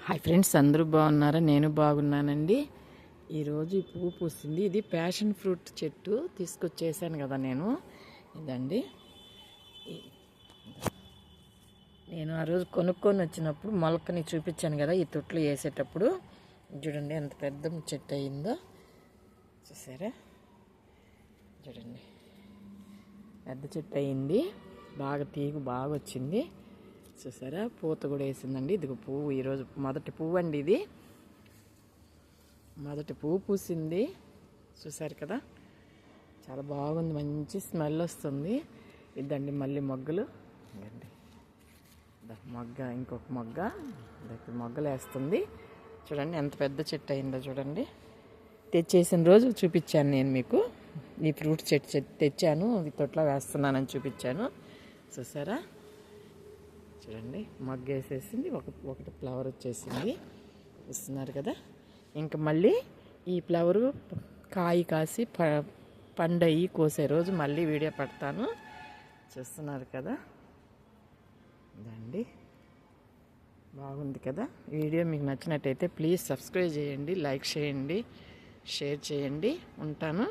Hi friends, అందరూ బాగున్నారా? నేను బాగున్నానండి. ఈరోజు ఈ పువ్వు పూసింది. ఇది ప్యాషన్ ఫ్రూట్ చెట్టు తీసుకొచ్చేసాను కదా నేను. ఇదండి, నేను ఆ రోజు కొనుక్కొని వచ్చినప్పుడు మొలకని చూపించాను కదా, ఈ తొట్లు వేసేటప్పుడు. చూడండి ఎంత పెద్ద చెట్టు అయిందో, చూసారా? చూడండి పెద్ద చెట్టు అయింది, బాగా తీగు బాగా వచ్చింది. చూసారా? పూత కూడా వేసిందండి. ఇది పువ్వు, ఈరోజు మొదటి పువ్వు అండి. ఇది మొదటి పువ్వు పూసింది, చూసారు కదా? చాలా బాగుంది, మంచి స్మెల్ వస్తుంది. ఇదండి మళ్ళీ మొగ్గలు. ఇదండి మొగ్గ, ఇంకొక మొగ్గ, మొగ్గలు వేస్తుంది. చూడండి ఎంత పెద్ద చెట్టు అయిందో చూడండి. తెచ్చేసిన రోజు చూపించాను నేను మీకు. ఈ ఫ్రూట్ చెట్టు తెచ్చాను, ఇది తొట్లో వేస్తున్నానని చూపించాను. చూసారా? చూడండి మొగ్గ వేసేసింది, ఒకటి ఫ్లవర్ వచ్చేసింది. ఇస్తున్నారు కదా. ఇంకా మళ్ళీ ఈ ఫ్లవరు కాయ కాసి పండయి కోసే రోజు మళ్ళీ వీడియో పెడతాను. చూస్తున్నారు కదా. ఇదండి, బాగుంది కదా. వీడియో మీకు నచ్చినట్టయితే ప్లీజ్ సబ్స్క్రైబ్ చేయండి, లైక్ చేయండి, షేర్ చేయండి. ఉంటాను.